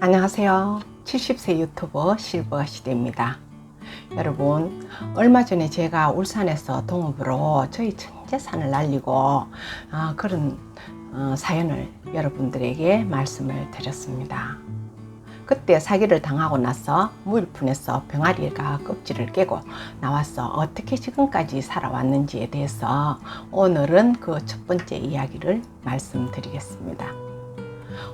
안녕하세요. 70세 유튜버 실버시대입니다. 여러분, 얼마 전에 제가 울산에서 동업으로 저희 전재산을 날리고 그런 사연을 여러분들에게 말씀을 드렸습니다. 그때 사기를 당하고 나서 무일푼에서 병아리가 껍질을 깨고 나와서 어떻게 지금까지 살아왔는지에 대해서 오늘은 그 첫 번째 이야기를 말씀드리겠습니다.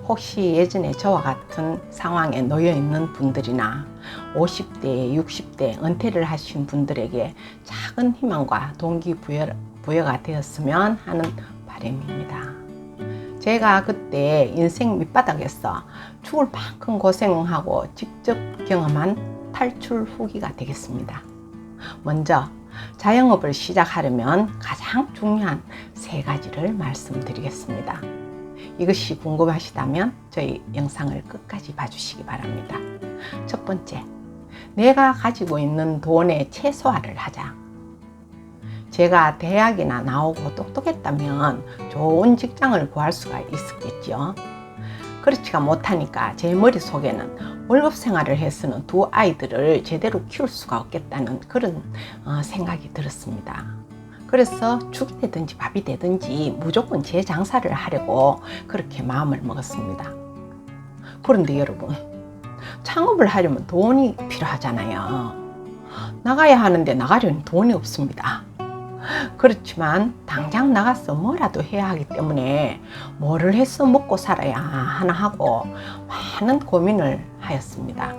혹시 예전에 저와 같은 상황에 놓여 있는 분들이나 50대, 60대 은퇴를 하신 분들에게 작은 희망과 동기부여가 되었으면 하는 바람입니다. 제가 그때 인생 밑바닥에서 죽을 만큼 고생하고 직접 경험한 탈출 후기가 되겠습니다. 먼저 자영업을 시작하려면 가장 중요한 3가지를 말씀드리겠습니다. 이것이 궁금하시다면 저희 영상을 끝까지 봐주시기 바랍니다. 첫 번째, 내가 가지고 있는 돈의 최소화를 하자. 제가 대학이나 나오고 똑똑했다면 좋은 직장을 구할 수가 있었겠죠. 그렇지가 못하니까 제 머릿속에는 월급 생활을 해서는 2 아이들을 제대로 키울 수가 없겠다는 그런 생각이 들었습니다. 그래서 죽이 되든지 밥이 되든지 무조건 제 장사를 하려고 그렇게 마음을 먹었습니다. 그런데 여러분, 창업을 하려면 돈이 필요하잖아요. 나가야 하는데 나가려니 돈이 없습니다. 그렇지만 당장 나가서 뭐라도 해야 하기 때문에 뭐를 해서 먹고 살아야 하나 하고 많은 고민을 하였습니다.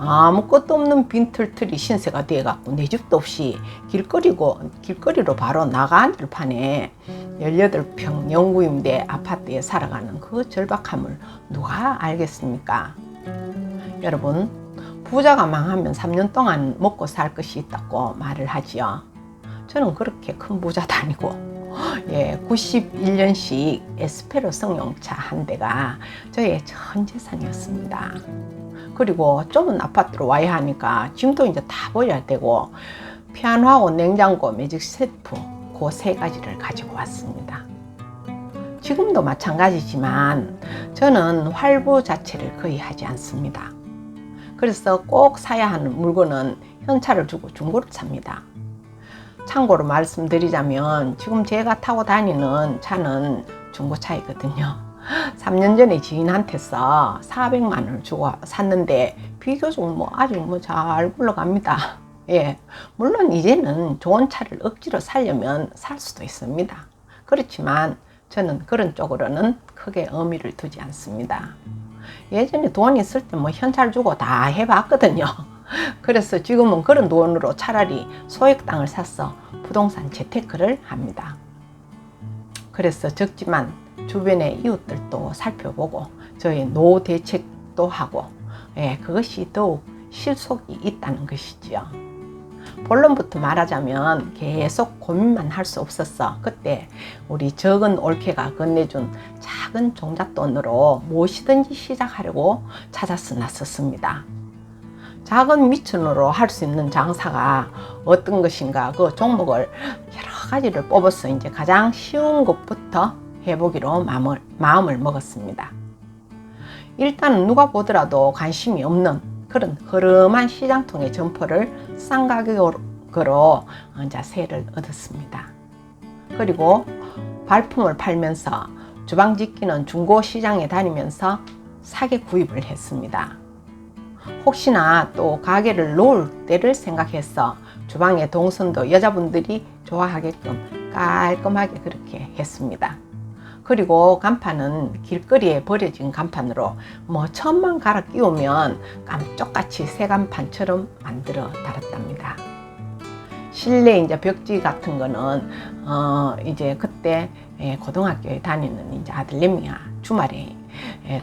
아무것도 없는 빈털터리 신세가 되어갖고 내 집도 없이 길거리로 바로 나가는 판에 18평 영구임대 아파트에 살아가는 그 절박함을 누가 알겠습니까? 여러분, 부자가 망하면 3년 동안 먹고 살 것이 있다고 말을 하지요. 저는 그렇게 큰 부자도 아니고 91년식 에스페로 승용차 한 대가 저의 전 재산이었습니다. 그리고 좁은 아파트로 와야 하니까 짐도 이제 다 버려야 되고 피아노하고 냉장고, 매직 셀프 그 3가지를 가지고 왔습니다. 지금도 마찬가지지만 저는 활부 자체를 거의 하지 않습니다. 그래서 꼭 사야 하는 물건은 현찰을 주고 중고를 삽니다. 참고로 말씀드리자면 지금 제가 타고 다니는 차는 중고차이거든요. 3년 전에 지인한테서 400만 원을 주고 샀는데 비교적 아직 잘 굴러갑니다. 물론 이제는 좋은 차를 억지로 사려면 살 수도 있습니다. 그렇지만 저는 그런 쪽으로는 크게 의미를 두지 않습니다. 예전에 돈 있을 때 현찰 주고 다 해봤거든요. 그래서 지금은 그런 돈으로 차라리 소액 땅을 사서 부동산 재테크를 합니다. 그래서 적지만 주변의 이웃들도 살펴보고 저희 노후 대책도 하고 그것이 더욱 실속이 있다는 것이지요. 본론부터 말하자면 계속 고민만 할 수 없었어. 그때 우리 적은 올케가 건네준 작은 종잣돈으로 무엇이든지 시작하려고 찾아서 나섰습니다. 작은 미천으로 할 수 있는 장사가 어떤 것인가 그 종목을 여러 가지를 뽑아서 이제 가장 쉬운 것부터 해보기로 마음을 먹었습니다. 일단 누가 보더라도 관심이 없는 그런 흐름한 시장통의 점포를 싼 가격으로 이제 세를 얻었습니다. 그리고 발품을 팔면서 주방 짓기는 중고 시장에 다니면서 싸게 구입을 했습니다. 혹시나 또 가게를 놓을 때를 생각해서 주방의 동선도 여자분들이 좋아하게끔 깔끔하게 그렇게 했습니다. 그리고 간판은 길거리에 버려진 간판으로 천만 갈아 끼우면 깜짝같이 새 간판처럼 만들어 달았답니다. 실내 이제 벽지 같은 거는 이제 그때 고등학교에 다니는 이제 아들내미가 주말에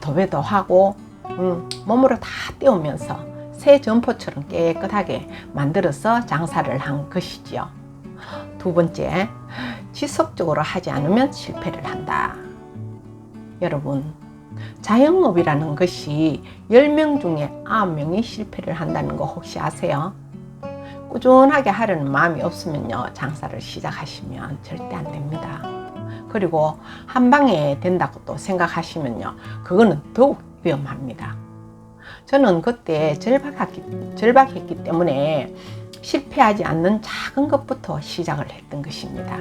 도배도 하고 몸으로 다 떼우면서 새 점포처럼 깨끗하게 만들어서 장사를 한 것이지요. 2번째, 지속적으로 하지 않으면 실패를 한다. 여러분, 자영업이라는 것이 10명 중에 9명이 실패를 한다는 거 혹시 아세요? 꾸준하게 하려는 마음이 없으면요, 장사를 시작하시면 절대 안 됩니다. 그리고 한 방에 된다고 또 생각하시면요, 그거는 더욱 위험합니다. 저는 그때 절박했기 때문에 실패하지 않는 작은 것부터 시작을 했던 것입니다.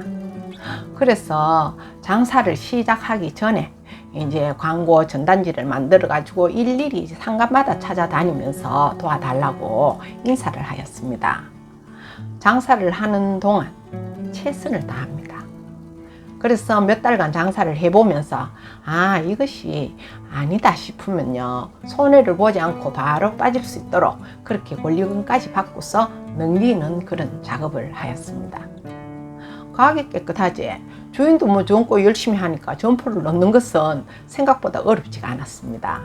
그래서 장사를 시작하기 전에 이제 광고 전단지를 만들어 가지고 일일이 상가마다 찾아다니면서 도와달라고 인사를 하였습니다. 장사를 하는 동안 최선을 다합니다. 그래서 몇 달간 장사를 해보면서 이것이 아니다 싶으면요, 손해를 보지 않고 바로 빠질 수 있도록 그렇게 권리금까지 받고서 넘기는 그런 작업을 하였습니다. 가게 깨끗하지, 주인도 뭐 젊고 열심히 하니까 점포를 넣는 것은 생각보다 어렵지가 않았습니다.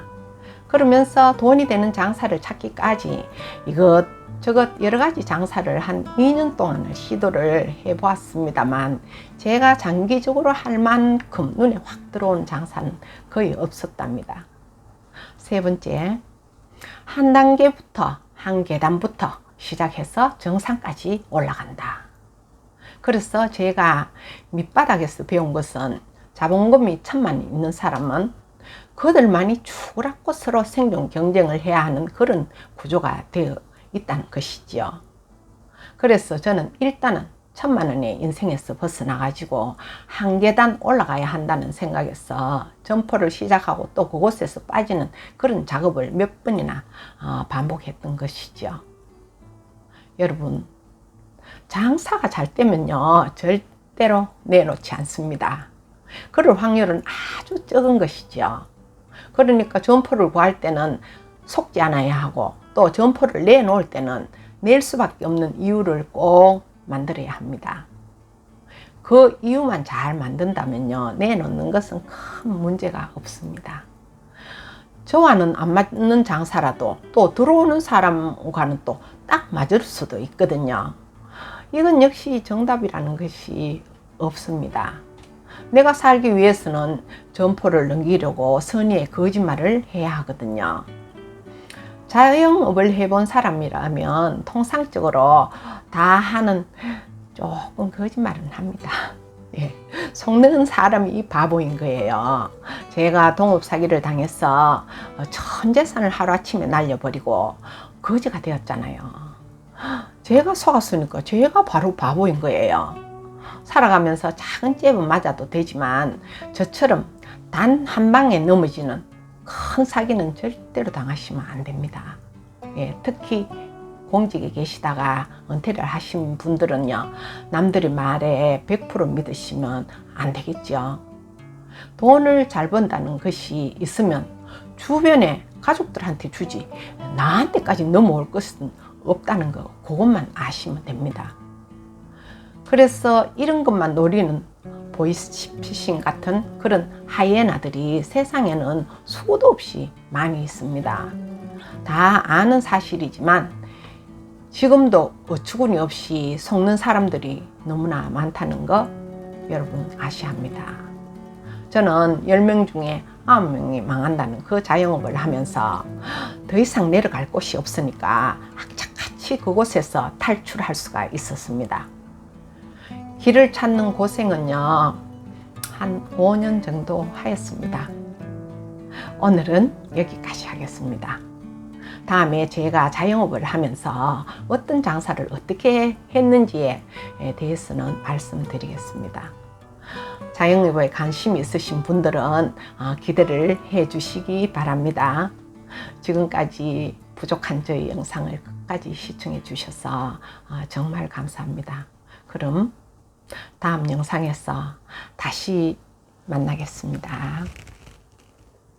그러면서 돈이 되는 장사를 찾기까지 이것저것 여러 가지 장사를 한 2년 동안을 시도를 해보았습니다만, 제가 장기적으로 할 만큼 눈에 확 들어오는 장사는 거의 없었답니다. 세 번째, 한 단계부터, 한 계단부터 시작해서 정상까지 올라간다. 그래서 제가 밑바닥에서 배운 것은, 자본금이 1,000만 있는 사람은 그들만이 죽으라고 서로 생존 경쟁을 해야 하는 그런 구조가 되어 있다는 것이지요. 그래서 저는 일단은 1,000만 원의 인생에서 벗어나가지고 한 계단 올라가야 한다는 생각에서 점포를 시작하고 또 그곳에서 빠지는 그런 작업을 몇 번이나 반복했던 것이죠. 여러분, 장사가 잘 되면요, 절대로 내놓지 않습니다. 그럴 확률은 아주 적은 것이죠. 그러니까 점포를 구할 때는 속지 않아야 하고, 또 점포를 내놓을 때는 낼 수밖에 없는 이유를 꼭 만들어야 합니다. 그 이유만 잘 만든다면요, 내놓는 것은 큰 문제가 없습니다. 저와는 안 맞는 장사라도 또 들어오는 사람과는 또 딱 맞을 수도 있거든요. 이건 역시 정답이라는 것이 없습니다. 내가 살기 위해서는 점포를 넘기려고 선의의 거짓말을 해야 하거든요. 자영업을 해본 사람이라면 통상적으로 다 하는 조금 거짓말은 합니다. 예, 속는 사람이 바보인 거예요. 제가 동업 사기를 당해서 전 재산을 하루아침에 날려버리고 거지가 되었잖아요. 제가 속았으니까 제가 바로 바보인 거예요. 살아가면서 작은 잽은 맞아도 되지만 저처럼 단 한 방에 넘어지는 큰 사기는 절대로 당하시면 안 됩니다. 예, 특히 공직에 계시다가 은퇴를 하신 분들은요, 남들의 말에 100% 믿으시면 안 되겠죠. 돈을 잘 번다는 것이 있으면 주변에 가족들한테 주지 나한테까지 넘어올 것은 없다는 거, 그것만 아시면 됩니다. 그래서 이런 것만 노리는 보이스피싱 같은 그런 하이에나들이 세상에는 수도 없이 많이 있습니다. 다 아는 사실이지만 지금도 어처구니 없이 속는 사람들이 너무나 많다는 거 여러분 아셔야 합니다. 저는 10명 중에 9명이 망한다는 그 자영업을 하면서 더 이상 내려갈 곳이 없으니까 악착같이 그곳에서 탈출할 수가 있었습니다. 길을 찾는 고생은요, 한 5년 정도 하였습니다. 오늘은 여기까지 하겠습니다. 다음에 제가 자영업을 하면서 어떤 장사를 어떻게 했는지에 대해서는 말씀드리겠습니다. 자영업에 관심이 있으신 분들은 기대를 해 주시기 바랍니다. 지금까지 부족한 저희 영상을 끝까지 시청해 주셔서 정말 감사합니다. 그럼 다음 영상에서 다시 만나겠습니다.